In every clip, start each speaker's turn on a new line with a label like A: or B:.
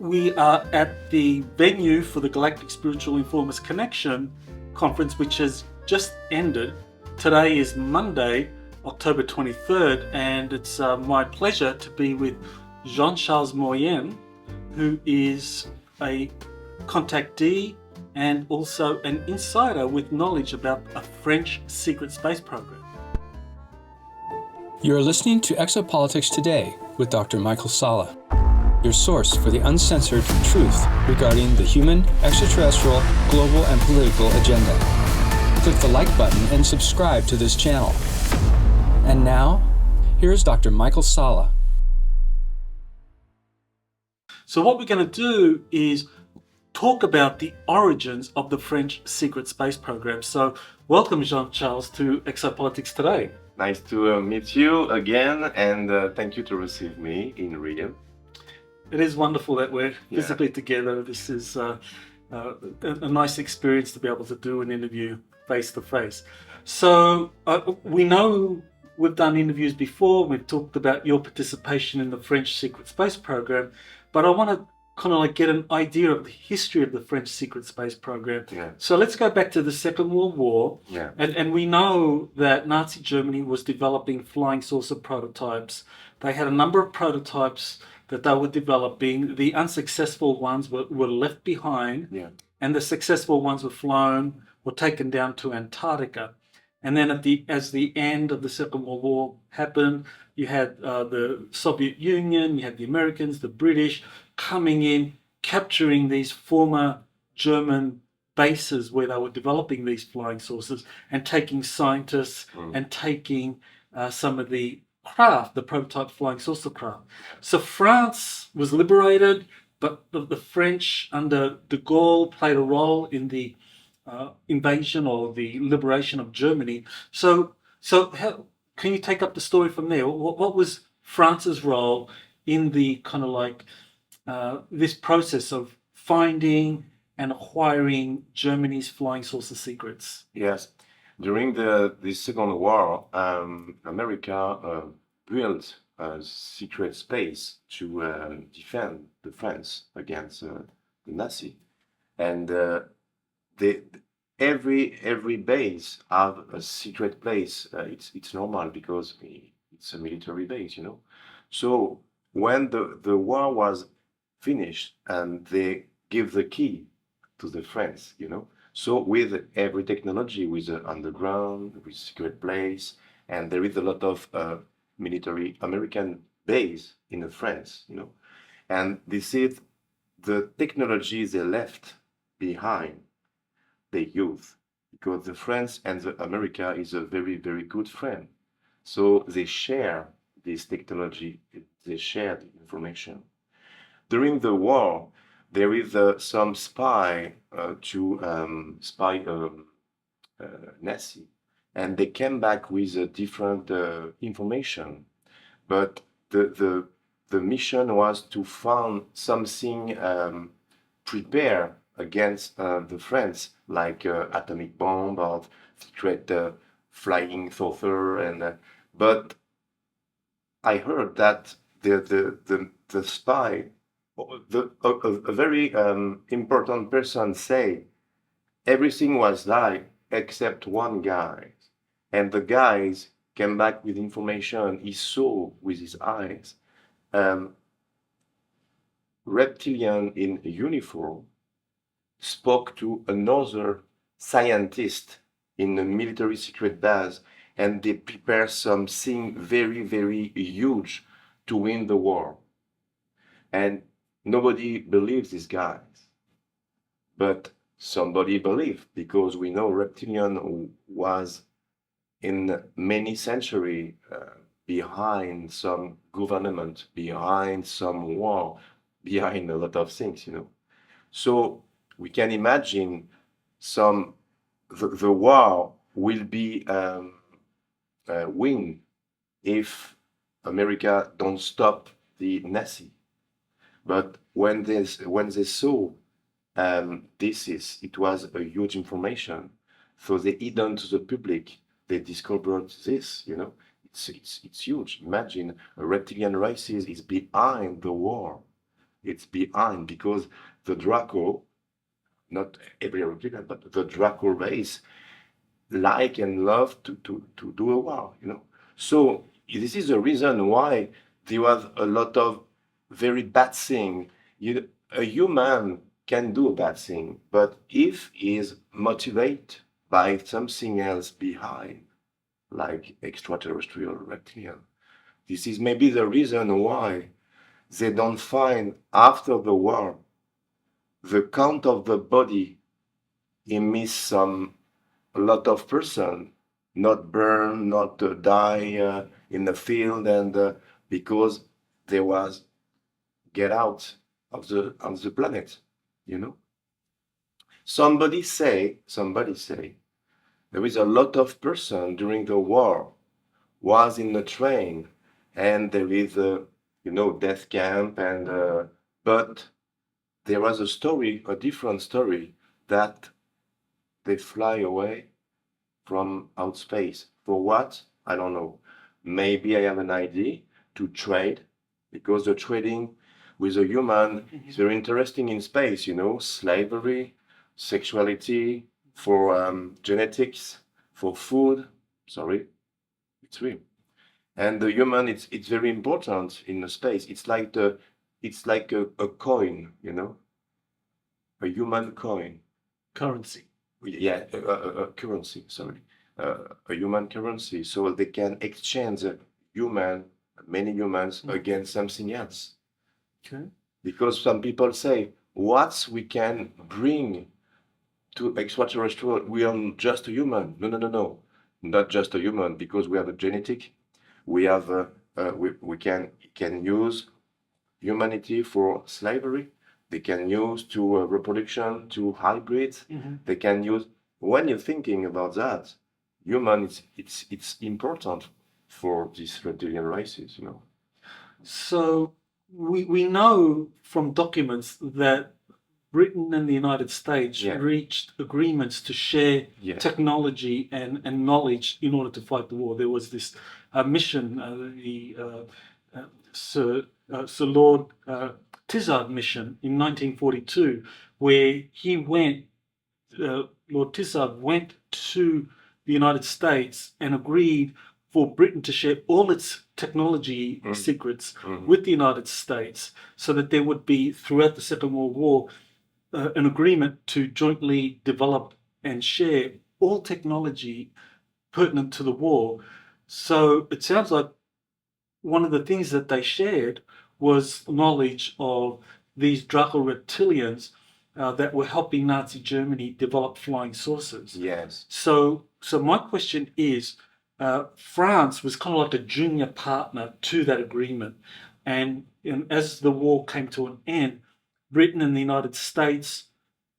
A: We are at the venue for the Galactic Spiritual Informers Connection conference, which has just ended. Today is Monday, October 23rd, and it's my pleasure to be with Charles Moyen, who is a contactee and also an insider with knowledge about a French secret space program.
B: You are listening to Exopolitics Today with Dr. Michael Salla, your source for the uncensored truth regarding the human, extraterrestrial, global, and political agenda. Click the like button and subscribe to this channel. And now, here's Dr. Michael Salla.
A: So what we're going to do is talk about the origins of the French secret space program. So welcome, Jean-Charles, to Exopolitics Today.
C: Nice to meet you again, and thank you to receive me in Rio.
A: It is wonderful that we're physically together. This is a nice experience to be able to do an interview face to face. So we know we've done interviews before. We've talked about your participation in the French secret space program, but I want to kind of like get an idea of the history of the French secret space program.
C: Yeah.
A: So let's go back to the Second World War.
C: Yeah.
A: And we know that Nazi Germany was developing flying saucer prototypes. They had a number of prototypes that they were developing. The unsuccessful ones were left behind, and the successful ones were taken down to Antarctica. And then as the end of the Second World War happened, you had the Soviet Union, you had the Americans, the British coming in, capturing these former German bases where they were developing these flying saucers and taking scientists and taking some of the craft, the prototype flying saucer craft. So France was liberated, but the French under de Gaulle played a role in the invasion or the liberation of Germany. So how, can you take up the story from there? What was France's role in the kind of like this process of finding and acquiring Germany's flying saucer secrets?
C: Yes. During the Second War, America built a secret space to defend the France against the Nazi, and every base have a secret place. It's normal because it's a military base, you know. So when the war was finished, and they give the key to the French, you know. So with every technology, with the underground, with secret place, and there is a lot of military American base in the France, you know. And this is the technology they left behind, they use, because the France and the America is a very, very good friend. So they share this technology, they share the information. During the war, there is some spy to spy Nazi, and they came back with different information. But the mission was to find something prepare against the French, like atomic bomb or secret flying saucer, and but I heard that the spy, a very important person, say everything was died except one guy, and the guys came back with information he saw with his eyes. Reptilian in uniform spoke to another scientist in a military secret base, and they prepare something very, very huge to win the war. And nobody believes these guys, but somebody believed, because we know Reptilian was in many centuries behind some government, behind some war, behind a lot of things, you know. So we can imagine the war will be win if America don't stop the Nazi. But when they saw it was a huge information, so they hidden to the public. They discovered this, you know. It's huge. Imagine a reptilian race is behind the war. it's behind, because the Draco, not every replicant, but the Draco race like and love to do a war, you know. So this is the reason why there was a lot of very bad thing. A human can do a bad thing, but if he is motivated by something else behind, like extraterrestrial reptilian, this is maybe the reason why they don't find after the war the count of the body. He missed some a lot of person not burn, not die in the field, and because there was get out of the planet, you know. Somebody say there is a lot of person during the war was in the train, and there is a death camp, and but there was a story, a different story, that they fly away from out space. For what? I don't know. Maybe I have an idea to trade, because the trading with a human is very interesting in space, slavery, sexuality, for genetics, for food. Sorry, it's real. And the human, it's very important in the space. It's like a coin, a human coin.
A: Currency.
C: Yeah, a currency, sorry, a human currency, so they can exchange many humans against something else.
A: Okay.
C: Because some people say, what we can bring to extraterrestrial, we are just a human. No, not just a human, because we have a genetic, we have we can use humanity for slavery. They can use to reproduction, to hybrids. They can use. When you're thinking about that, human, it's important for these reptilian races,
A: So we know from documents that Britain and the United States reached agreements to share technology and knowledge in order to fight the war. There was this mission, Sir Lord Tizard mission in 1942, where he went. Lord Tizard went to the United States and agreed for Britain to share all its technology secrets with the United States, so that there would be, throughout the Second World War, an agreement to jointly develop and share all technology pertinent to the war. So it sounds like one of the things that they shared was knowledge of these Draco reptilians that were helping Nazi Germany develop flying saucers.
C: Yes.
A: So my question is, France was kind of like a junior partner to that agreement, and as the war came to an end, Britain and the United States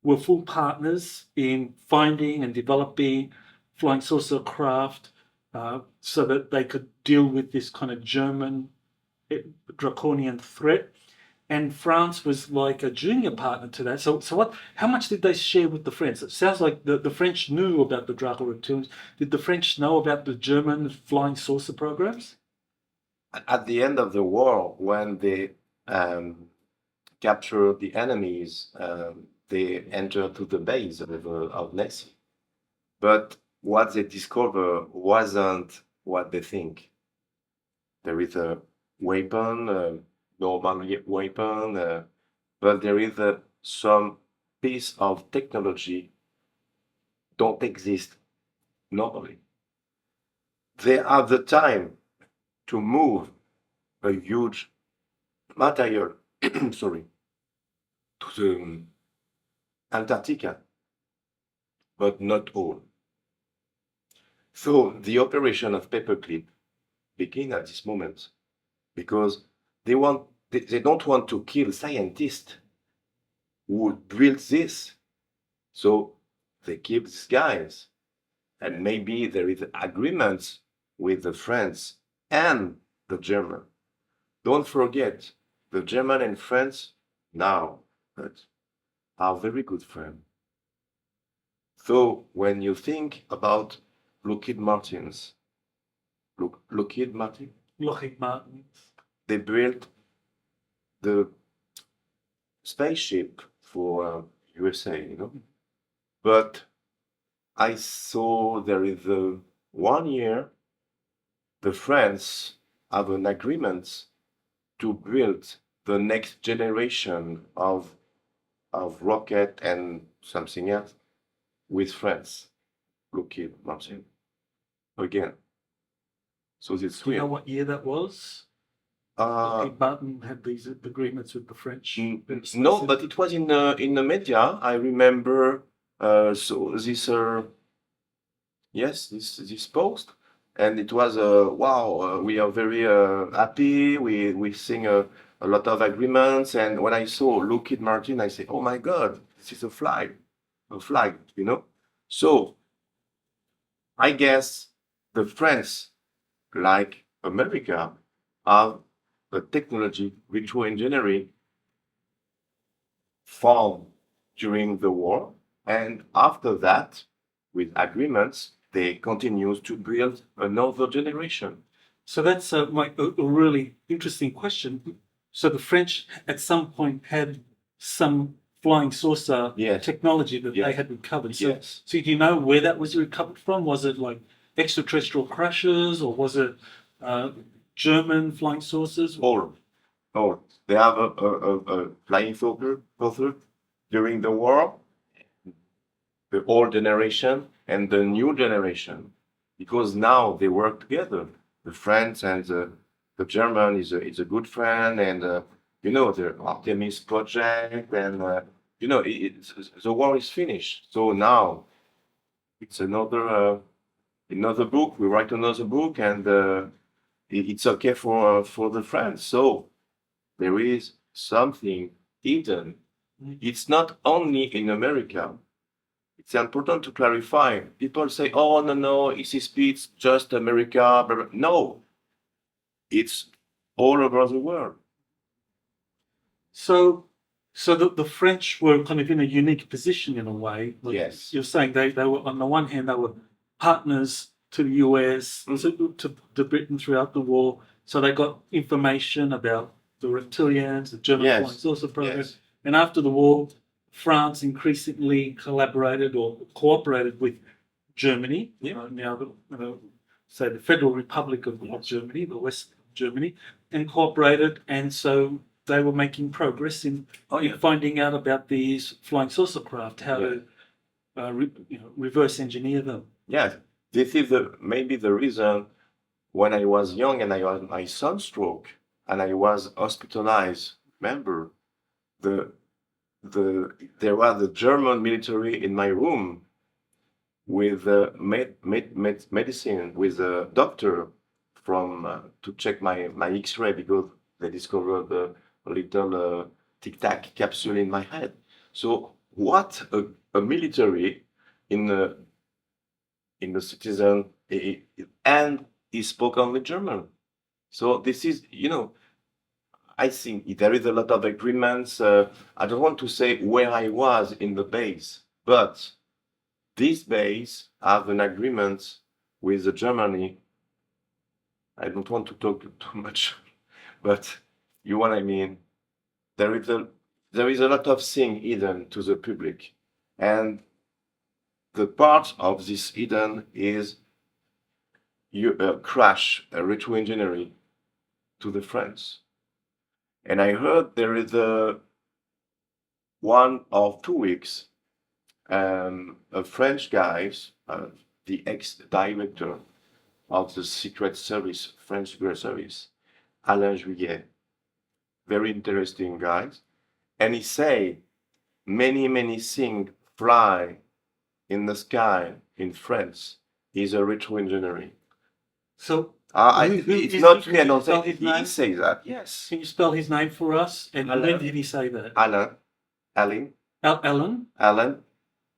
A: were full partners in finding and developing flying saucer craft, so that they could deal with this kind of German draconian threat. And France was like a junior partner to that. So what? How much did they share with the French? It sounds like the French knew about the Draco reptilians. Did the French know about the German flying saucer programs?
C: At the end of the war, when they captured the enemies, they entered to the base of Nazi. But what they discovered wasn't what they think. There is a weapon, normal weapon, but there is some piece of technology don't exist normally. They have the time to move a huge material, sorry, to the Antarctica, but not all. So the operation of paperclip begin at this moment, because they don't want to kill scientists who built this. So they keep these guys, and maybe there is agreements with the French and the German. Don't forget, the German and French now are very good friends. So when you think about Lockheed Martins,
A: Lockheed Martin.
C: they built the spaceship for USA, you know. But I saw there is 1 year the France have an agreement to build the next generation of rocket and something else with France. Lockheed Martin again. So it's
A: Do you know
C: weird.
A: what year that was?
C: Uh,
A: Lockheed Martin had these agreements with the French.
C: no, but it was in the media. I remember. So this yes, this post, and it was wow. We are very happy. We sing a lot of agreements, and when I saw Lockheed Martin, I say, oh my God, this is a flag, you know. So I guess the French, like America, have a technology, virtual engineering, formed during the war, and after that, with agreements, they continue to build another generation.
A: So that's a really interesting question. So the French at some point had some flying saucer
C: Yes.
A: technology that they
C: Yes.
A: had recovered. So,
C: Yes.
A: so do you know where that was recovered from? Was it like extraterrestrial crashes, or was it German flying saucers?
C: All. They have a flying saucer during the war, the old generation and the new generation, because now they work together. The French and the German is a good friend, and you know, the Artemis project, and you know, the war is finished. So now it's another book. We write another book, and it's okay for the French. So there is something hidden. It's not only in America. It's important to clarify. People say, "Oh no, ECSP, it's just America." Blah, blah. No, it's all over the world.
A: So the French were kind of in a unique position in a way. Like
C: Yes.
A: you're saying they were, on the one hand, they were partners to the US, to Britain throughout the war. So they got information about the reptilians, the German
C: Yes.
A: flying saucer program.
C: Yes.
A: And after the war, France increasingly collaborated or cooperated with Germany.
C: Yeah.
A: Now, say the Federal Republic of Germany, the West of Germany, and cooperated. And so they were making progress in finding out about these flying saucer craft, how to reverse engineer them.
C: Yes, this is maybe the reason when I was young and I had my sunstroke and I was hospitalized. Remember, there was the German military in my room with medicine, with a doctor from to check my X-ray because they discovered a little tic-tac capsule in my head. So what a military in the citizen, and he spoke only German. So this is, you know, I think there is a lot of agreements. I don't want to say where I was in the base, but this base have an agreement with Germany. I don't want to talk too much, but you know what I mean. There is a lot of things hidden to the public, and the part of this hidden is crash retro engineering to the France. And I heard there is 1 or 2 weeks, a French guy, the ex-director of the Secret Service, French Secret Service, Alain Juillet, very interesting guy, and he say many things fly in the sky in France is a retro engineering.
A: So
C: it's not me. I don't think he says that. Yes.
A: Can you spell his name for us? And
C: Alain.
A: when did he say that?
C: Alain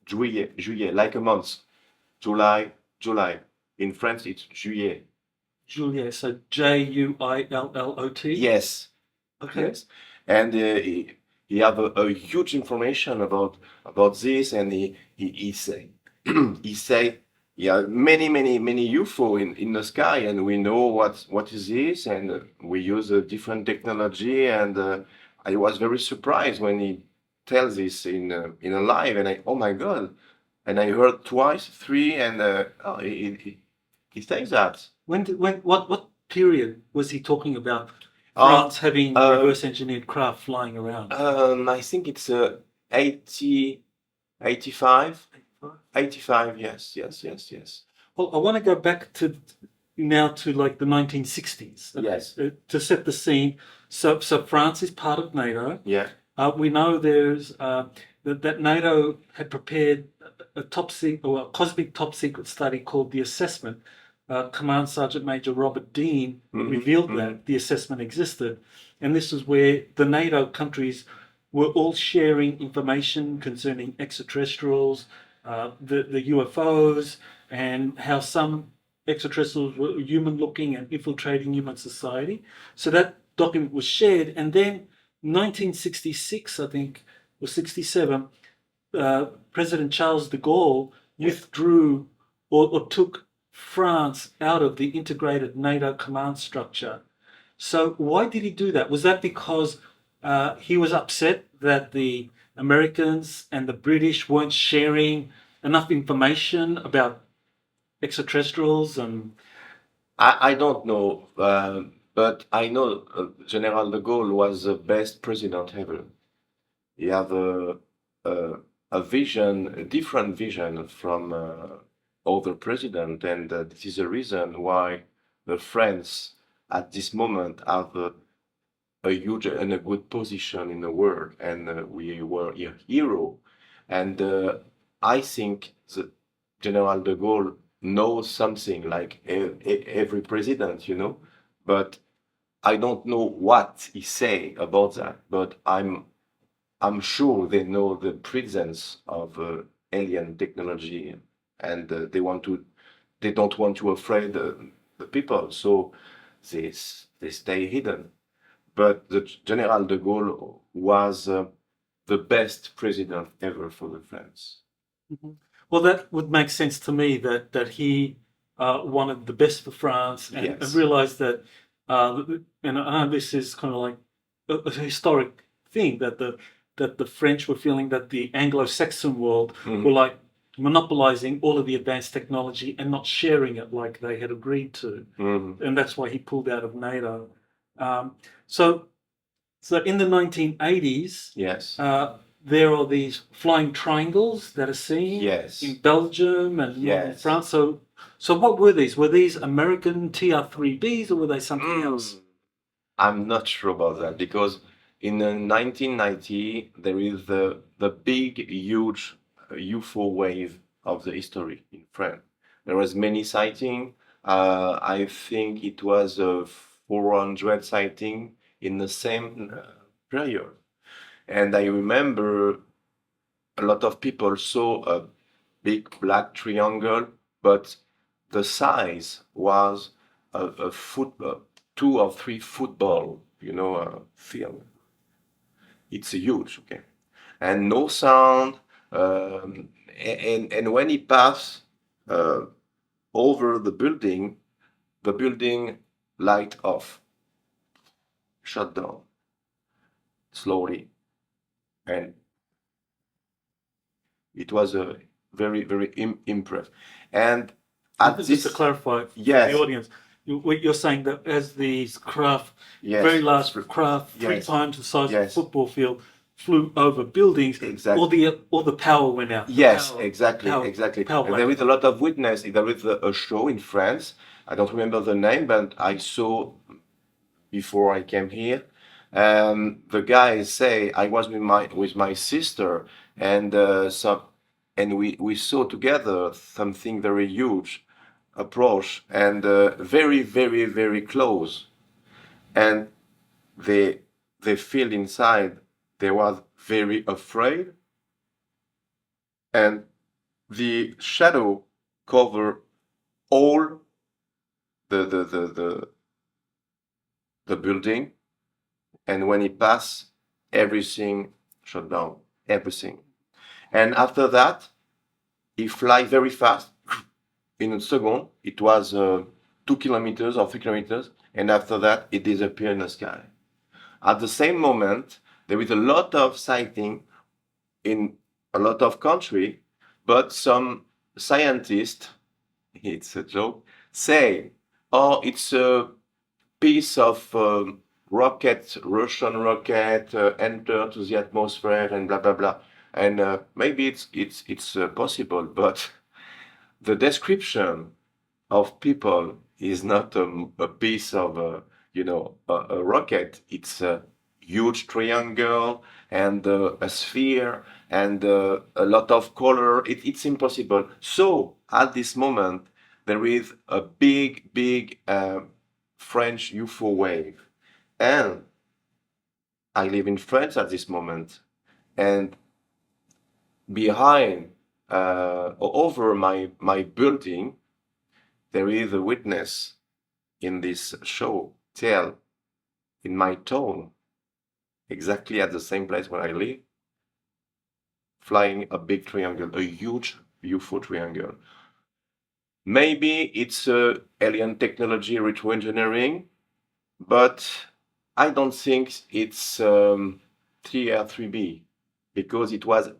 C: Juillet, like a month. July. In French, it's Juillet.
A: Juillet, so Juillot.
C: Yes.
A: Okay.
C: Yes. And he have a huge information about this, and he say he say yeah, many UFO in the sky, and we know what is this, and we use a different technology, and I was very surprised when he tells this in a live, and oh my God, and I heard twice, three, and he says that.
A: What period was he talking about?
C: Uh,
A: France having reverse engineered craft flying around.
C: I think it's 80, 85, 85. Yes.
A: Well, I want to go back to now to like the 1960s.
C: Yes.
A: To set the scene. So France is part of NATO.
C: Yeah.
A: We know there's that NATO had prepared a cosmic top secret study called the Assessment. Command Sergeant Major Robert Dean revealed that the assessment existed, and this is where the NATO countries were all sharing information concerning extraterrestrials, the UFOs, and how some extraterrestrials were human-looking and infiltrating human society. So that document was shared, and then 1966, I think, or 67, President Charles de Gaulle withdrew or took France out of the integrated NATO command structure. So why did he do that? Was that because he was upset that the Americans and the British weren't sharing enough information about extraterrestrials? And
C: I don't know, but I know General de Gaulle was the best president ever. He had a vision, a different vision from other president, and this is the reason why the France at this moment have a huge and a good position in the world, and we were a hero. And I think that General de Gaulle knows something like every president, but I don't know what he say about that. But I'm sure they know the presence of alien technology, and they don't want to afraid the people, so they stay hidden. But the General de Gaulle was the best president ever for the France.
A: Well, that would make sense to me that he wanted the best for France and realized that, and I know this is kind of like a historic thing, that the French were feeling that the Anglo-Saxon world were like monopolizing all of the advanced technology and not sharing it like they had agreed to. And that's why he pulled out of NATO. So in the 1980s, there are these flying triangles that are seen in Belgium and northern France. So what were these? Were these American TR-3Bs or were they something else?
C: I'm not sure about that, because in 1990 there is the big, huge UFO wave of the history in France. There was many sightings. I think it was 400 sightings in the same period. And I remember a lot of people saw a big black triangle, but the size was a football, 2 or 3 football, field. It's huge, okay, and no sound. And when he passed over the building light off, shut down slowly, and it was a very, very impressive. And
A: just to clarify for the audience, you're saying that as these craft, very large craft, 3 times the size of a football field, flew over buildings, all the power went out.
C: Exactly. And there is a lot of witness. There is a show in France. I don't remember the name, but I saw before I came here. The guys say I was with my sister, and we saw together something very huge approach, and very, very, very close, and they feel inside. They were very afraid, and the shadow covered all the building, and when it passed, everything shut down, everything. And after that, he fly very fast. In a second, it was 2 kilometers or 3 kilometers, and after that, it disappeared in the sky. At the same moment, There is a lot of sighting in a lot of country, but some scientists, it's a joke, say, oh, it's a piece of rocket, Russian rocket, enter to the atmosphere and blah blah blah. And maybe it's possible, but the description of people is not a piece of a rocket. It's a huge triangle and a sphere and a lot of color. It's impossible. So at this moment there is a big French UFO wave, and I live in France at this moment, and behind over my building there is a witness in this show tell in my town, exactly at the same place where I live, flying a big triangle, a huge UFO triangle. Maybe it's alien technology, retro engineering, but I don't think it's TR3B, because it was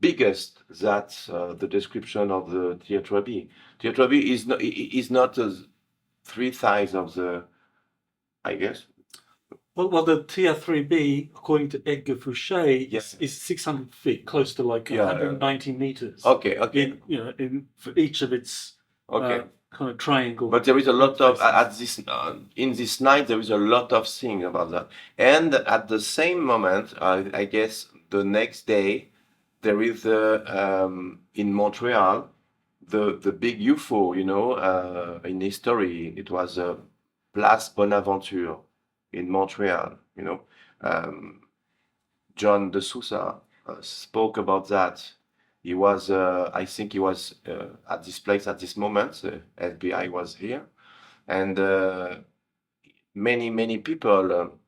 C: biggest that the description of the TR3B. TR3B is not three size of the, I guess.
A: Well, the TR3B, according to Edgar Fouché,
C: Yes.
A: is 600 feet, close to like
C: Yeah,
A: 190 meters.
C: Okay.
A: For each of its
C: Okay.
A: kind of triangle.
C: But there is a lot of
A: faces.
C: in this night there is a lot of things about that, and at the same moment, I guess the next day, there is in Montreal the big UFO. In history, it was Place Bonaventure in Montreal. John de Sousa spoke about that. He was, I think he was at this place at this moment. FBI was here, and many people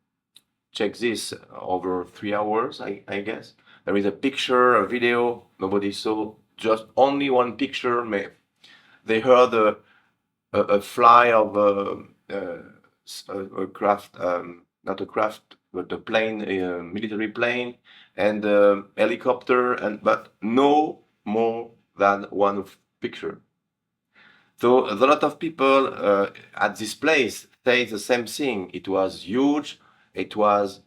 C: check this over 3 hours, I guess. There is a picture, a video, nobody saw, just only one picture. They heard a fly of a craft, not a craft, but a plane, a military plane, and helicopter, but no more than one picture. So a lot of people at this place say the same thing. It was huge. It was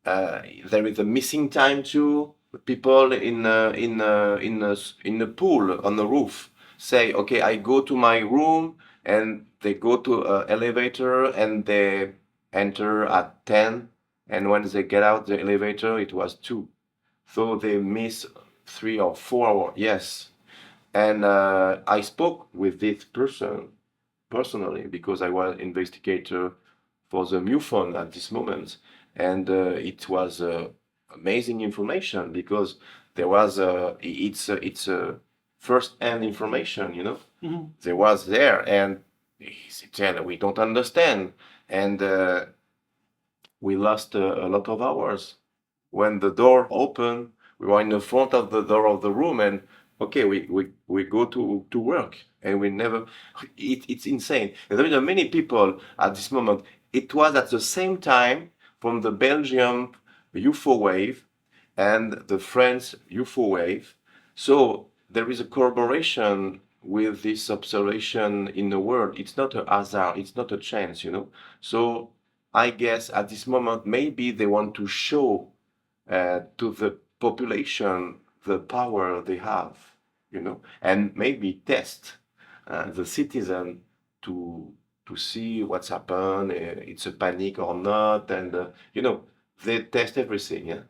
C: there is a missing time too. People in the pool on the roof say, okay, I go to my room, and they go to an elevator and they enter at 10, and when they get out the elevator it was 2, so they miss 3 or 4 hours. Yes. And I spoke with this person personally because I was investigator for the MUFON at this moment, and it was amazing information because there was it's a first-hand information,
A: Mhm.
C: They was there, and he said, we don't understand, and we lost a lot of hours. When the door opened, we were in the front of the door of the room, and okay, we go to work, and we never. It's insane. And there are many people at this moment. It was at the same time from the Belgian UFO wave and the French UFO wave. So there is a corroboration with this observation in the world. It's not a hazard. It's not a chance, So I guess at this moment, maybe they want to show to the population the power they have, and maybe test the citizen to see what's happened, it's a panic or not, and they test everything, yeah,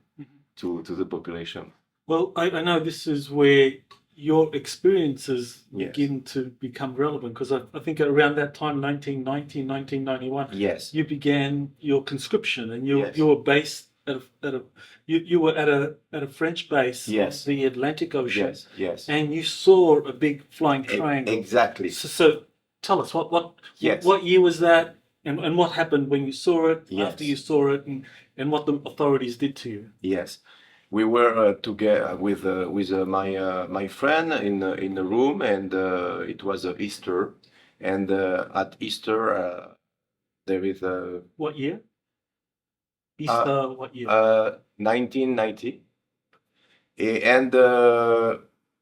C: to the population.
A: Well, I know this is where your experiences
C: Yes.
A: begin to become relevant, because I think around that time, 1990, 1991,
C: Yes.
A: you began your conscription, and
C: Yes.
A: you were based you were at a French base
C: Yes.
A: on the Atlantic Ocean,
C: Yes.
A: and you saw a big flying triangle.
C: Exactly.
A: So tell us
C: Yes.
A: what year was that, and what happened when you saw it,
C: Yes.
A: after you saw it, and what the authorities did to you.
C: Yes, we were together with my friend in the room, and it was Easter, and at Easter there is a
A: What year? Easter, what year?
C: 1990. And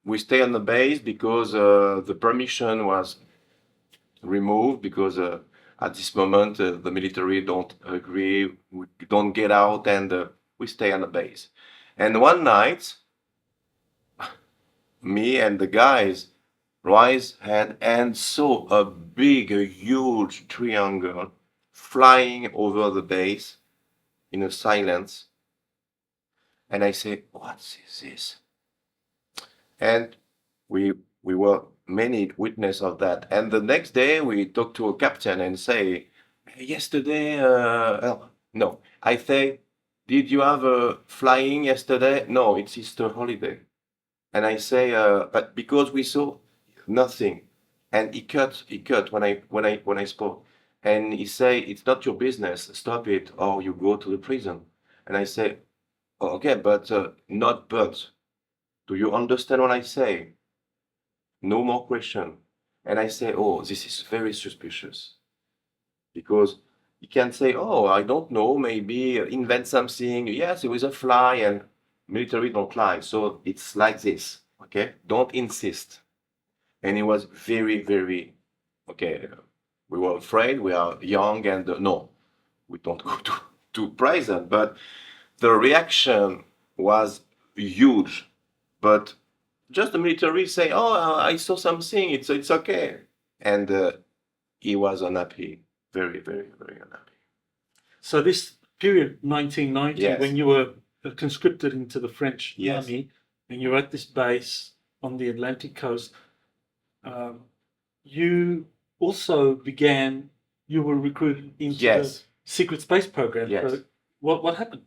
C: we stay on the base because the permission was removed because at this moment the military don't agree, we don't get out, and we stay on the base. And one night, me and the guys rise head and saw a big, a huge triangle flying over the base in a silence. And I say, what is this? And we were many witness of that. And the next day we talk to a captain and say, yesterday, no. I say, did you have a flying yesterday? No, it's Easter holiday. And I say, but because we saw nothing. And he cut when I spoke. And he say, it's not your business, stop it, or you go to the prison. And I say, oh, okay, but not but. Do you understand what I say? No more question. And I say, oh, this is very suspicious. Because you can say, oh, I don't know, maybe invent something. Yes, it was a fly, and military don't lie. So it's like this, okay? Don't insist. And it was very, very, okay, we were afraid, we are young, and no, we don't go to prison. But the reaction was huge. But just the military say, oh, I saw something, it's okay. And he was unhappy, very, very, very unhappy.
A: So this period, 1990,
C: Yes.
A: when you were conscripted into the French
C: Yes.
A: army, and you're at this base on the Atlantic coast, you also you were recruited into the
C: Yes.
A: secret space program.
C: Yes.
A: So what happened?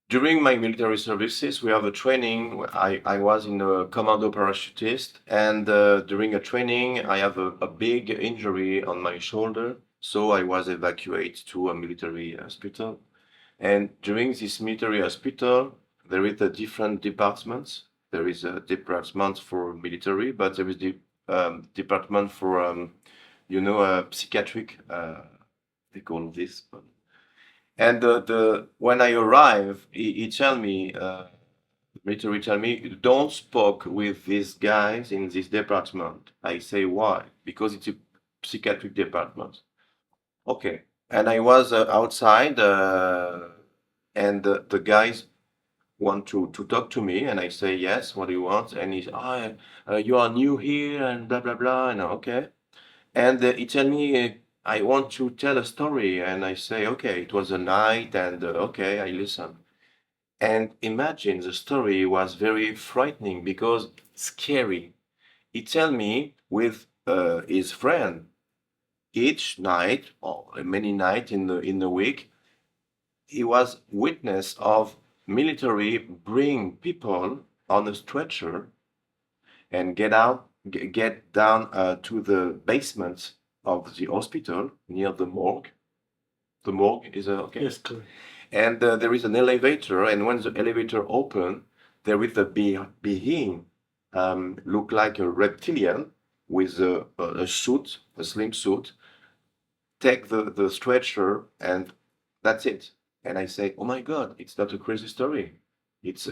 C: During my military services, we have a training. I was in a commando parachutist, and during a training, I have a big injury on my shoulder. So I was evacuated to a military hospital. And during this military hospital, there is a different departments. There is a department for military, but there is the department for, psychiatric, they call this. And when I arrive, he tell me, military tell me, don't spoke with these guys in this department. I say, why? Because it's a psychiatric department. Okay. And I was outside, and the guys want to talk to me, and I say, yes, what do you want? And he's, you are new here, and blah, blah, blah. And okay. And he tell me, I want to tell a story. And I say, okay, it was a night, and okay, I listen. And imagine the story was very frightening because scary. He tell me with his friend, each night or many nights in the week, he was witness of military bring people on a stretcher and get down to the basement of the hospital near the morgue. The morgue is okay.
A: Yes, correct.
C: And there is an elevator, and when the elevator open, there is a being, look like a reptilian with a suit, a slim suit. Take the stretcher, and that's it. And I say, oh my God, it's not a crazy story. It's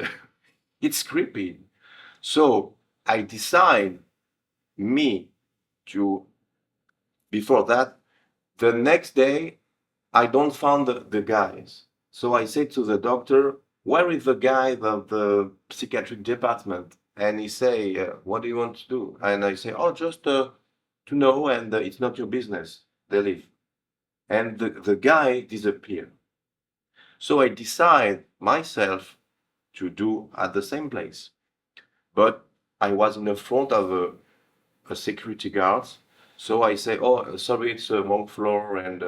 C: it's creepy. So I decide before that, the next day, I don't find the guys. So I say to the doctor, where is the guy of the psychiatric department? And he say, what do you want to do? And I say, oh, just to know, and it's not your business. They leave. And the guy disappeared. So I decide myself to do at the same place. But I was in the front of a security guard. So I say, oh, sorry, it's a wrong floor, and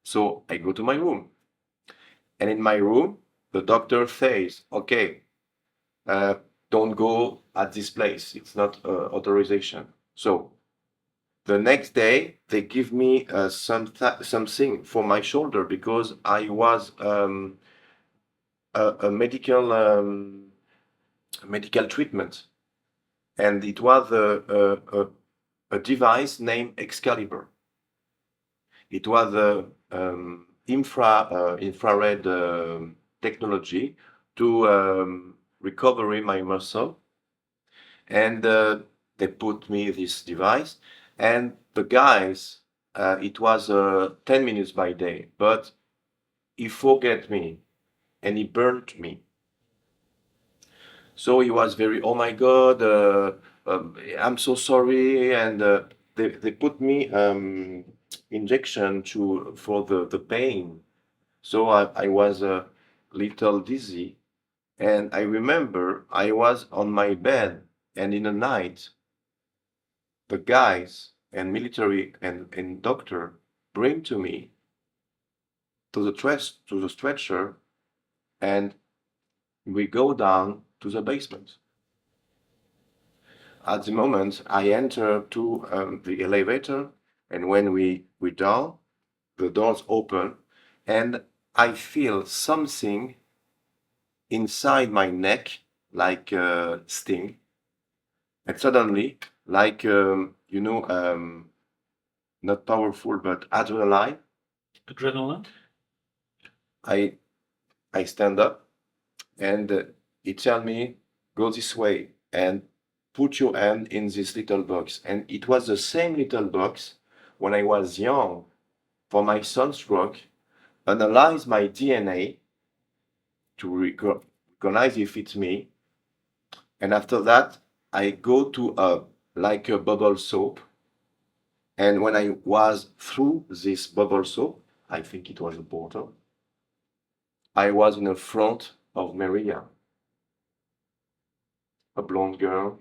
C: So I go to my room. And in my room, the doctor says, okay, don't go at this place. It's not authorization. So the next day, they give me something for my shoulder because I was a medical treatment, and it was a device named Excalibur. It was infrared technology to recover my muscle. And they put me this device, and the guys, it was 10 minutes by day, but he forget me and he burnt me. So he was very, oh my God, I'm so sorry. And they put me injection for the pain. So I was a little dizzy. And I remember I was on my bed, and in the night, the guys and military and doctor bring to me to the stretcher, and we go down to the basement. At the moment, I enter to the elevator, and when we down, the doors open, and I feel something inside my neck, like sting, and suddenly, like not powerful, but adrenaline.
A: Adrenaline.
C: I stand up, and he tell me, go this way and put your hand in this little box. And it was the same little box when I was young for my sunstroke, analyze my DNA to recognize if it's me. And after that, I go to like a bubble soap. And when I was through this bubble soap, I think it was a portal, I was in the front of Maria, a blonde girl,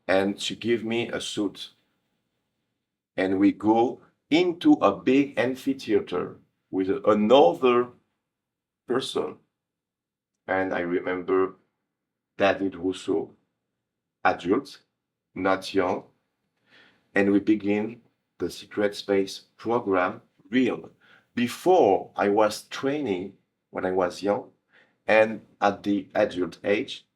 C: and she gave me a suit. And we go into a big amphitheater with another person. And I remember David Rousseau, adult, not young. And we begin the secret space program real. Before I was training when I was young, and at the adult age,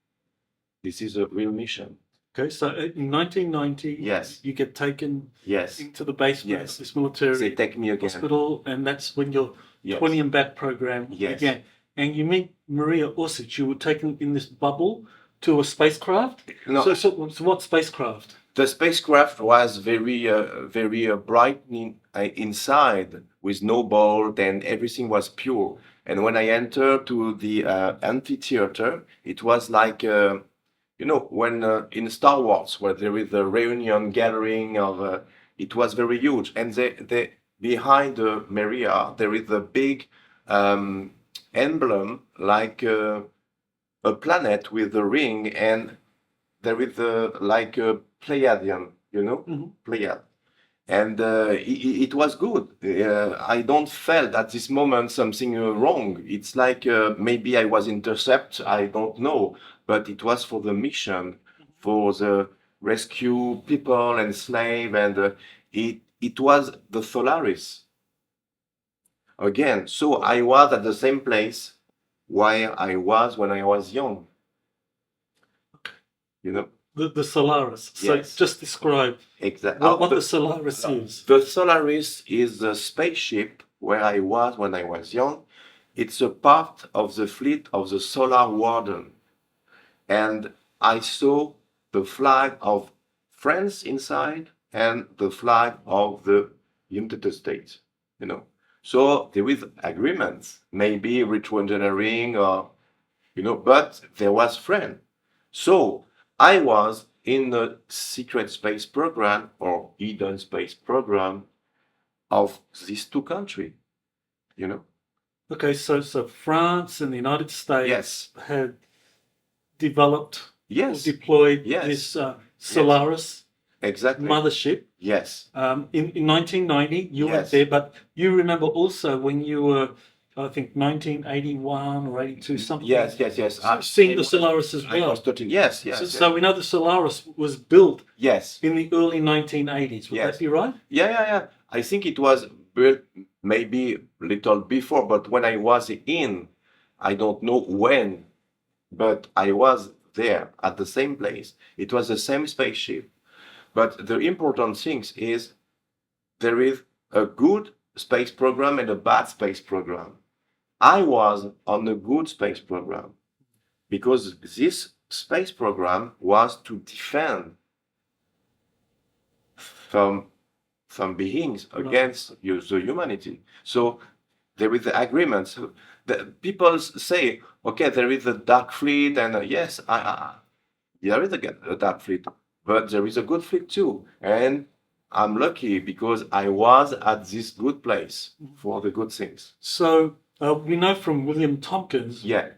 C: this is a real mission.
A: Okay, so in 1990,
C: Yes.
A: you get taken
C: Yes.
A: into the basement
C: Yes.
A: of this military
C: They take me again.
A: hospital, and that's when your
C: Yes.
A: 20 and back program
C: Yes.
A: began. And you meet Maria Orsic. You were taken in this bubble to a spacecraft.
C: No.
A: So what spacecraft?
C: The spacecraft was very brightening inside, with no bolt, and everything was pure. And when I entered to the amphitheater, it was like when in Star Wars, where there is a reunion gathering of, it was very huge. And they behind Maria, there is a big emblem, like a planet with a ring, and there is like a Pleiadian, Pleiad. And it was good. I don't felt at this moment something wrong. It's like maybe I was intercepted, I don't know. But it was for the mission, for the rescue people and slave, and it was the Solaris. Again, so I was at the same place where I was when I was young.
A: The Solaris. So
C: Yes.
A: just describe
C: Exactly.
A: what the Solaris is.
C: The Solaris is the spaceship where I was when I was young. It's a part of the fleet of the Solar Warden. And I saw the flag of France inside and the flag of the United States, So there is agreements, maybe retro engineering or, but there was France. So I was in the secret space program or hidden space program of these two countries,
A: Okay, so France and the United States
C: Yes.
A: had developed
C: Yes.
A: or deployed
C: Yes.
A: this Solaris
C: Exactly.
A: mothership.
C: Yes.
A: In 1990, you went
C: Yes.
A: there, but you remember also when you were, I think, 1981 or 82, something.
C: Yes.
A: Seeing the Solaris as
C: I
A: well.
C: was 13. Yes.
A: So we know the Solaris was built
C: Yes.
A: in the early 1980s. Would
C: Yes.
A: that be right?
C: Yeah. I think it was built maybe a little before, but when I was in, I don't know when, but I was there at the same place. It was the same spaceship. But the important thing is there is a good space program and a bad space program. I was on a good space program because this space program was to defend some beings against the humanity. So there is the agreement. So the people say, okay, there is a dark fleet, and yes, there is a dark fleet, but there is a good fleet too. And I'm lucky because I was at this good place for the good things.
A: So we know from William Tompkins
C: Yeah.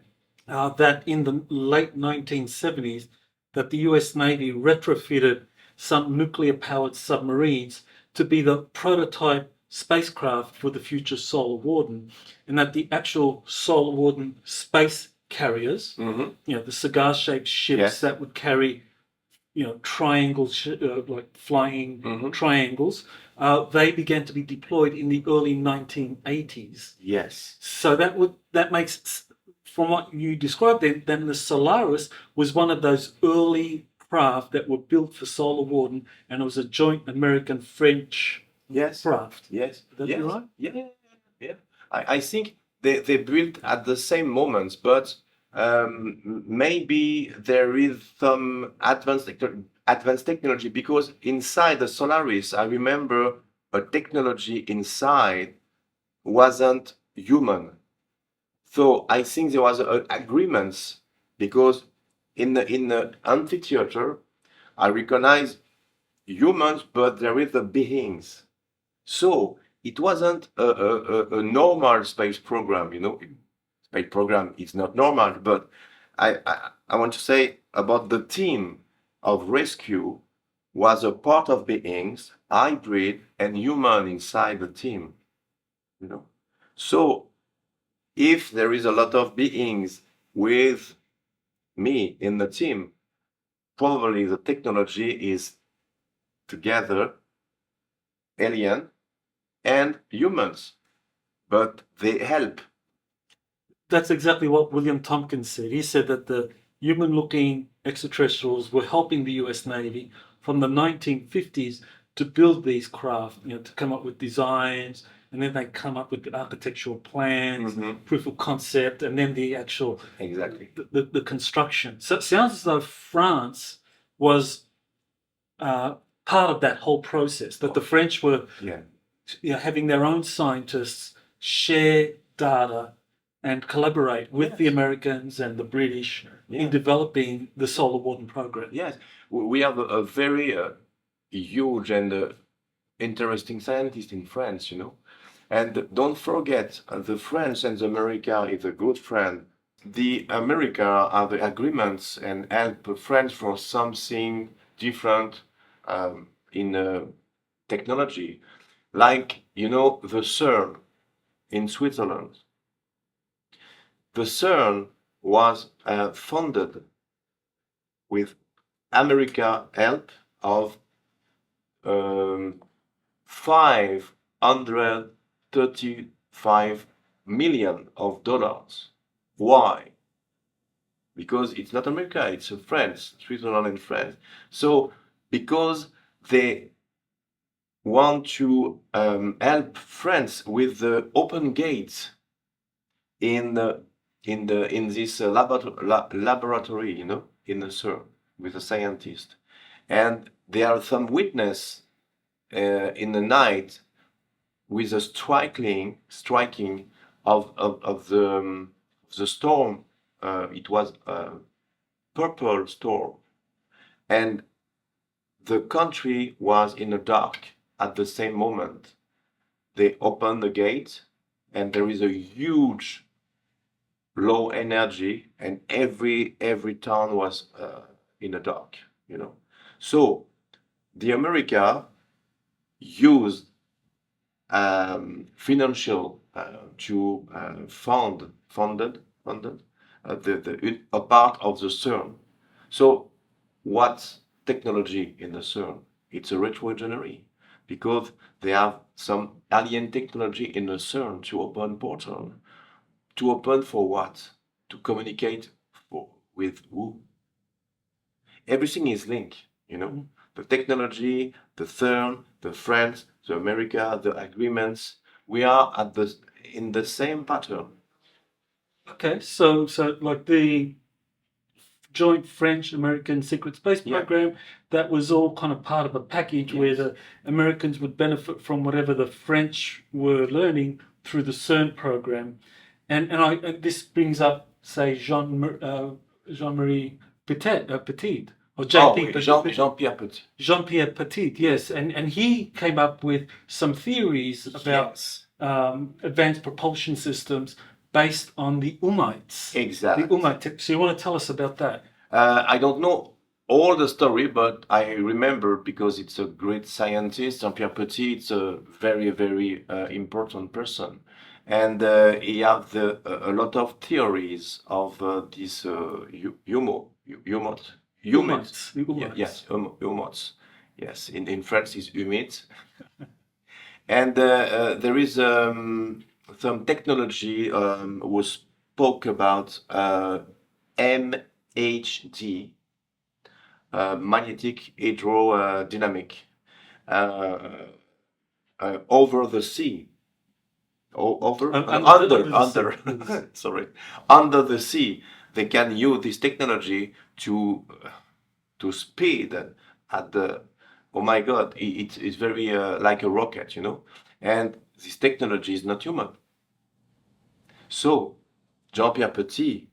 A: that in the late 1970s that the US Navy retrofitted some nuclear-powered submarines to be the prototype spacecraft for the future Solar Warden, and that the actual Solar Warden space carriers, the cigar-shaped ships that would carry, triangles, like flying triangles, they began to be deployed in the early 1980s.
C: Yes.
A: So that makes, from what you described then the Solaris was one of those early craft that were built for Solar Warden, and it was a joint American-French craft.
C: Yes.
A: Would that be right?
C: Yeah. I think they built at the same moments, but maybe there is some advanced technology, because inside the Solaris, I remember a technology inside wasn't human. So I think there was agreements, because in the amphitheater, I recognize humans, but there is the beings. So it wasn't a normal space program, Space program is not normal, but I want to say about the team of rescue was a part of beings, hybrid and human inside the team, So if there is a lot of beings with me in the team, probably the technology is together alien and humans, but they help.
A: That's exactly what William Tompkins said. He said that the human-looking extraterrestrials were helping the US Navy from the 1950s to build these craft, to come up with designs, and then they come up with the architectural plans, proof of concept, and then the actual the construction. So it sounds as though France was part of that whole process. That the French were having their own scientists share data and collaborate with the Americans and the British in developing the Solar Warden program.
C: Yes, we have a very huge and interesting scientist in France, And don't forget, the French and the America is a good friend. The America have the agreements and help France for something different in technology. Like, the CERN in Switzerland. The CERN was funded with America help of $535 million. Why? Because it's not America, it's France, Switzerland and France. So because they want to help France with the open gates in this laboratory, in the CERN with a scientist, and there are some witness in the night with a striking of the storm. It was a purple storm, and the country was in the dark at the same moment. They opened the gate, and there is a huge low energy, and every town was in the dark, So the America used financial to funded a part of the CERN. So what's technology in the CERN? It's a retroengineering, because they have some alien technology in the CERN to open portal. To open for what? To communicate with who? Everything is linked, The technology, the CERN, the France, the America, the agreements. we are in the same pattern.
A: Okay, so like the joint French-American secret space
C: Yeah.
A: program, that was all kind of part of a package where
C: Yes.
A: the Americans would benefit from whatever the French were learning through the CERN program, and this brings up, say, Jean-Marie Petit or JP
C: Jean-Pierre Petit.
A: Jean-Pierre Petit, yes, and he came up with some theories about
C: Yes.
A: advanced propulsion systems based on the Umites.
C: Exactly.
A: The Umite. So you want to tell us about that?
C: I don't know all the story, but I remember because it's a great scientist, Jean-Pierre Petit. It's a very, very important person. And he has a lot of theories of this humot.
A: Umites. The
C: Yeah,
A: Umites.
C: yes, humots. Yes, in French it's humid. And there is some technology was spoke about MHD, magnetic hydrodynamic, over the sea. Under sorry, under the sea, they can use this technology to speed at the. Oh my God, it's very like a rocket, you know, and this technology is not human. So Jean-Pierre Petit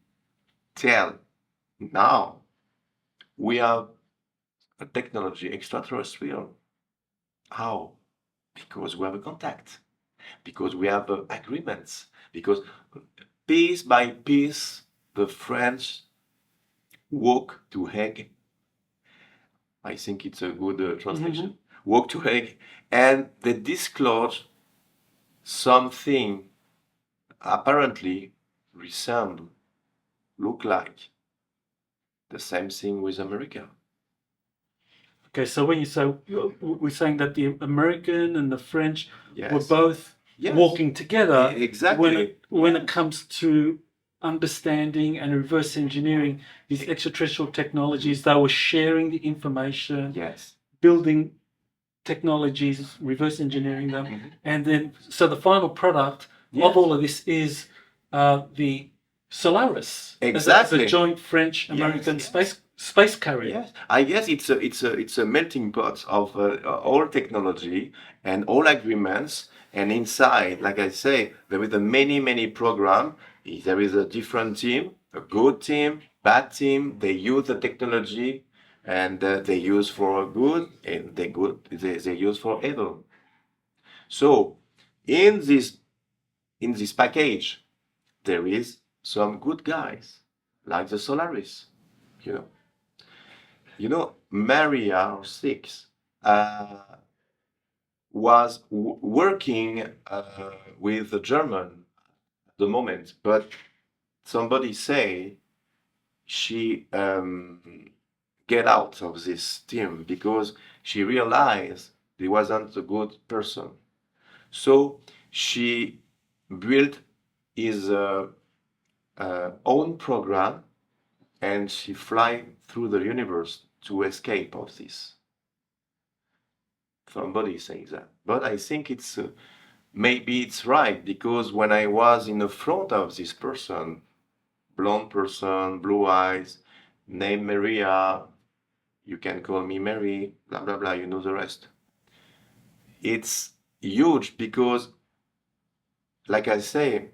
C: tell now we have a technology extraterrestrial. How? Because we have a contact. Because we have agreements, because piece by piece the French walk to Hague. I think it's a good translation. Walk to Hague, and they disclose something apparently resemble, look like the same thing with America.
A: Okay, so when you say we're saying that the American and the French
C: Yes.
A: were both
C: Yes.
A: walking together
C: Exactly.
A: when it comes to understanding and reverse engineering these extraterrestrial technologies. They were sharing the information,
C: Yes.
A: building technologies, reverse engineering them, and then so the final product
C: Yes.
A: of all of this is the Solaris,
C: Exactly.
A: as a joint French-American
C: Yes.
A: space carrier.
C: Yes, I guess it's a melting pot of all technology and all agreements. And inside, like I say, there is a many program. There is a different team, a good team, bad team. They use the technology, and they use for good, and they use for evil. So in this package, there is some good guys like the Solaris, you know. Maria 6 was working with the German at the moment, but somebody say she get out of this team because she realized he wasn't a good person. So she built his own program, and she fly through the universe to escape of this. Somebody says that, but I think it's maybe it's right, because when I was in the front of this person, blonde person, blue eyes, named Maria, you can call me Mary, blah blah blah, you know the rest. It's huge because, like I say,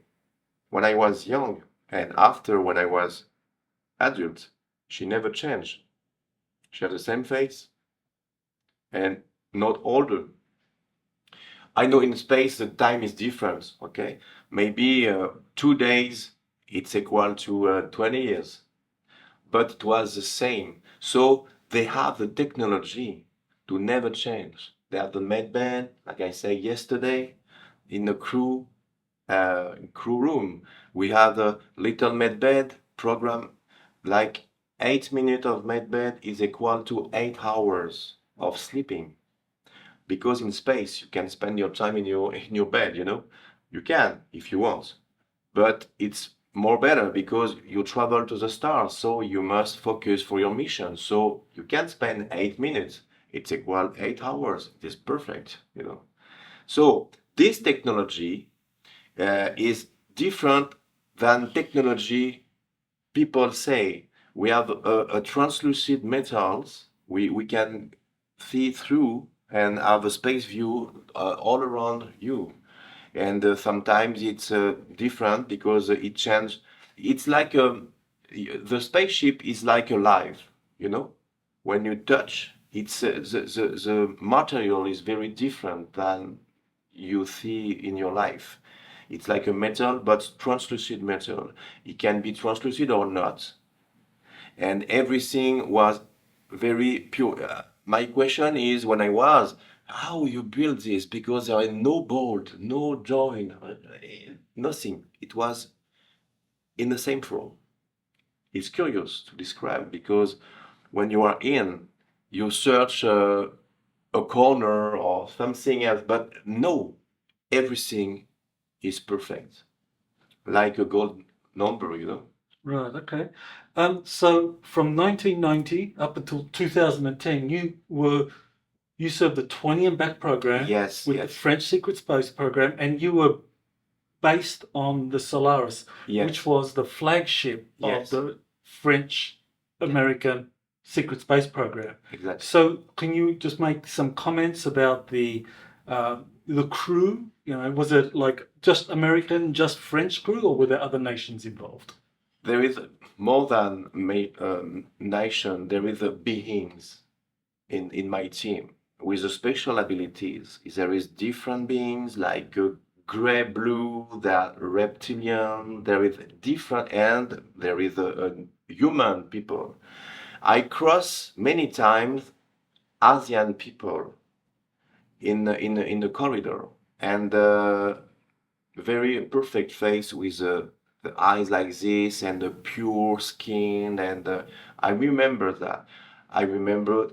C: when I was young and after when I was adult, she never changed. She had the same face and not older. I know in space the time is different, okay? Maybe 2 days it's equal to 20 years, but it was the same. So they have the technology to never change. They have the medbed, like I said yesterday, in the crew room. We have a little medbed program, like 8 minutes of medbed is equal to 8 hours of sleeping. Because in space you can spend your time in your bed, you know. You can if you want, but it's more better because you travel to the stars, so you must focus for your mission. So you can spend 8 minutes. It's equal 8 hours. It is perfect, you know. So this technology is different than technology people say. We have a translucid metals we can see through and have a space view all around you. And sometimes it's different because it changes. It's like the spaceship is like alive, you know. When you touch, it's the material is very different than you see in your life. It's like a metal, but translucid metal. It can be translucid or not, and everything was very pure. My question is, when I was, how you build this? Because there are no bolt, no joint, nothing. It was in the same flow. It's curious to describe because when you are in, you search a corner or something else, but no, everything is perfect, like a gold number, you know.
A: Right. Okay. So from 1990 up until 2010, you served the 20 and back program
C: Yes,
A: with the
C: yes,
A: French secret space program, and you were based on the Solaris,
C: yes,
A: which was the flagship of
C: yes,
A: the French American secret space program.
C: exactly.
A: So, can you just make some comments about the crew? You know, was it like just American, just French crew, or were there other nations involved?
C: There is more than nation. There is a beings in my team with the special abilities. There is different beings like gray, blue, that reptilian. There is different, and there is a human people. I cross many times Asian people in the corridor, and very perfect face with the eyes like this and the pure skin, and I remember that. I remember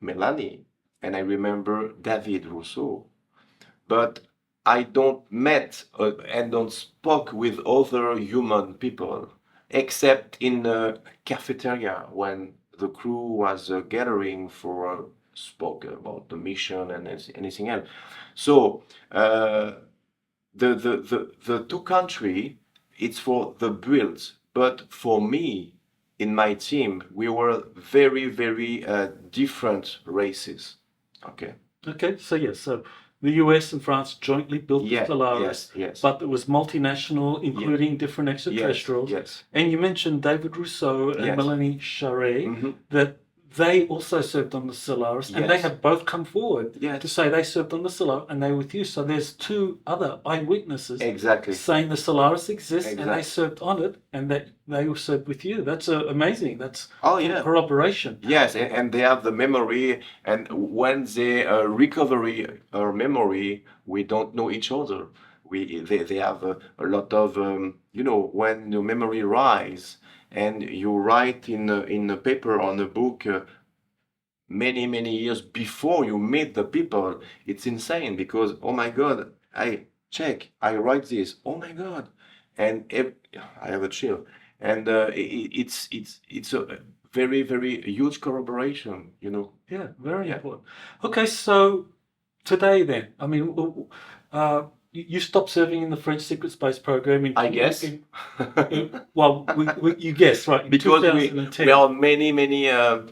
C: Melanie, and I remember David Rousseau, but I don't met and don't spoke with other human people except in the cafeteria when the crew was gathering for spoke about the mission and anything else. So the two country, it's for the build, but for me in my team we were very different races. Okay.
A: Okay, so yes, so the US and France jointly built the
C: Yeah,
A: Solaris,
C: yes,
A: but it was multinational, including different
C: yes,
A: extraterrestrials.
C: yes,
A: And you mentioned David Rousseau and
C: yes.
A: Melanie Charret,
C: Hmm.
A: that they also served on the Solaris, and they
C: Yes.
A: have both come forward
C: Yes.
A: to say they served on the Solaris and they were with you. So there's two other eyewitnesses
C: Exactly.
A: saying the Solaris exists and they
C: Exactly.
A: served on it and that they were served with you. That's amazing. That's
C: Oh yeah.
A: corroboration.
C: Yes, and they have the memory, and when they recover our memory, we don't know each other. They have a lot of you know, when the memory rise and you write in a paper on a book many years before you meet the people, it's insane because oh my God, I write this, oh my God, and I have a chill, and it's a very huge corroboration, you know.
A: Yeah, very
C: Yeah.
A: important. Okay, so today then, I mean, you stopped serving in the French secret space program in,
C: I guess.
A: well, you guess, right, in
C: Because
A: 2010.
C: we are many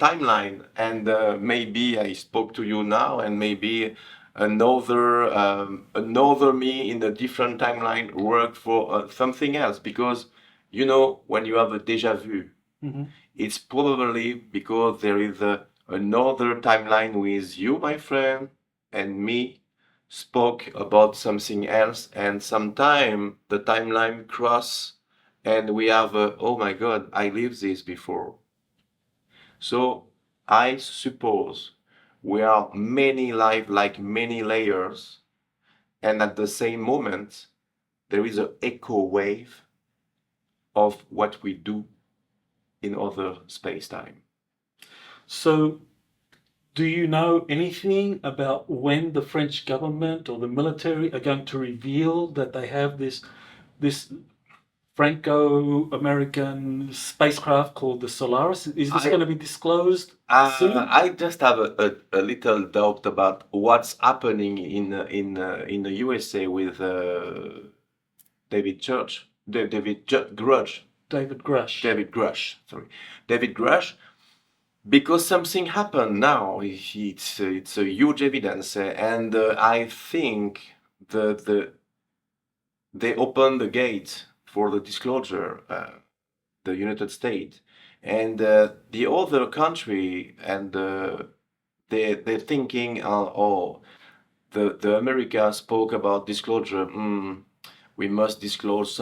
C: timeline, and maybe I spoke to you now, and maybe another me in a different timeline worked for something else. Because you know, when you have a déjà vu,
A: Mhm.
C: it's probably because there is another timeline with you, my friend, and me spoke about something else, and sometime the timeline cross, and we have oh my God, I lived this before. So I suppose we are many life like many layers, and at the same moment there is an echo wave of what we do in other space-time.
A: So, do you know anything about when the French government or the military are going to reveal that they have this Franco-American spacecraft called the Solaris. Is this
C: I
A: going to be disclosed soon?
C: I just have a little doubt about what's happening in the USA with David Church, Grudge,
A: David Grush.
C: David Grush, because something happened now. It's a huge evidence, and I think they opened the gate for the disclosure, the United States, and the other country, and they're thinking, the America spoke about disclosure. We must disclose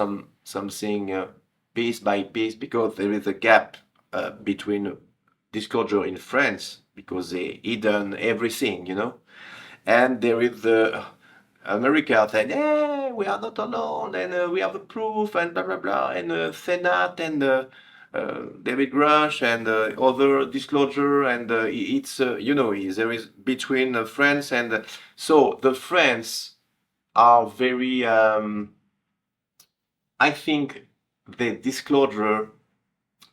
C: something piece by piece, because there is a gap between disclosure in France, because they hidden everything, and there is the America said, "Yeah, we are not alone, and we have the proof, and blah blah blah," and Senate and David Grush and other disclosure, and it's there is between France and so the France are very. I think they disclosure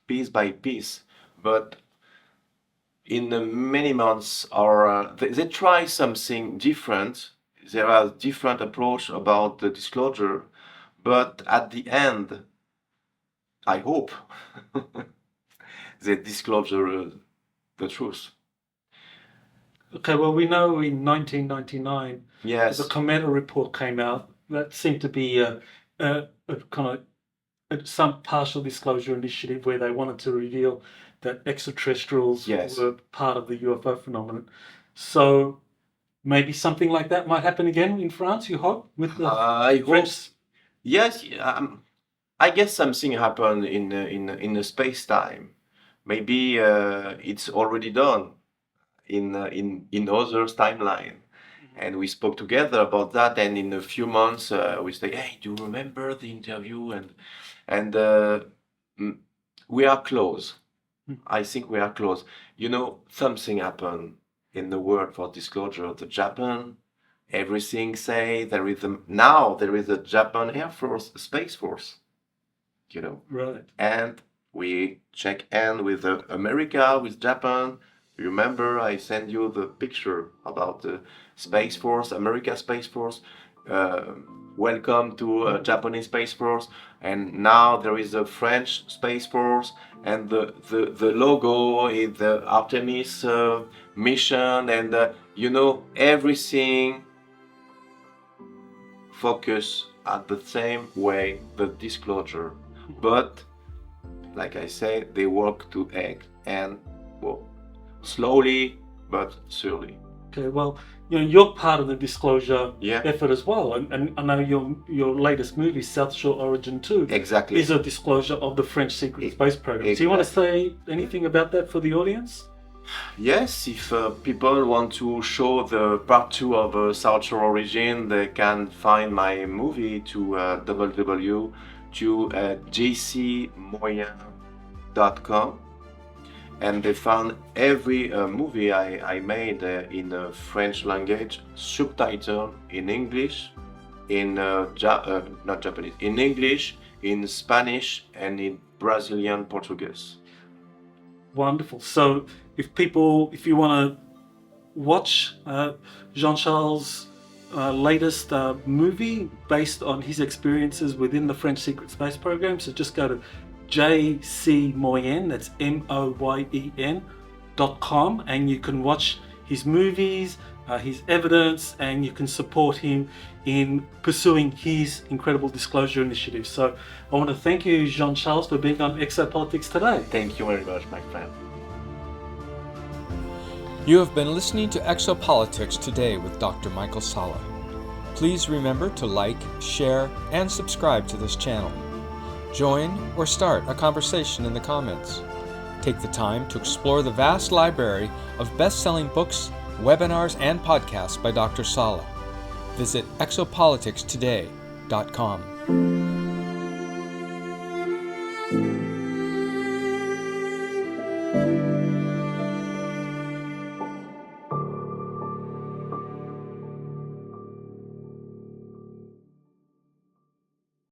C: piece by piece, but in many months, or they try something different. There are different approach about the disclosure, but at the end, I hope they disclosure the truth.
A: Okay, well, we know in 1999,
C: Yes.
A: the Cometa report came out. That seemed to be a kind of some partial disclosure initiative where they wanted to reveal that extraterrestrials
C: Yes.
A: were part of the UFO phenomenon. So maybe something like that might happen again in France, you hope, with the
C: I hope.
A: French.
C: Yes, I guess something happened in the space time. Maybe it's already done in other timeline, and we spoke together about that. And in a few months, we say, "Hey, do you remember the interview?" And we are close. I think we are close. Something happened in the world for disclosure. The Japan, everything say there is now there is a Japan Air Force, Space Force.
A: Right.
C: And we check in with America, with Japan. Remember, I sent you the picture about the Space Force, America Space Force. Welcome to Japanese Space Force, and now there is a French Space Force, and the logo is the Artemis mission, and everything focus at the same way, the disclosure. But like I said, they work to act, and slowly but surely.
A: Okay, well, you're part of the disclosure
C: Yeah.
A: effort as well, and I know your latest movie, South Shore Origin 2,
C: Exactly.
A: is a disclosure of the French secret space program. Do you want to say anything about that for the audience?
C: Yes, if people want to show the part 2 of South Shore Origin, they can find my movie to jcmoyen.com, and they found every movie I made in French language, subtitled in English, in not Japanese, in English, in Spanish, and in Brazilian Portuguese.
A: Wonderful. So if you want to watch Jean-Charles' latest movie based on his experiences within the French secret space program, so just go to jcmoyen, that's MOYEN.com, and you can watch his movies, his evidence, and you can support him in pursuing his incredible disclosure initiative. So I want to thank you, Jean-Charles, for being on Exopolitics today.
C: Thank you very much, my friend.
B: You have been listening to Exopolitics Today with Dr. Michael Salla. Please remember to like, share, and subscribe to this channel. Join or start a conversation in the comments. Take the time to explore the vast library of best-selling books, webinars, and podcasts by Dr. Salla. Visit exopoliticstoday.com.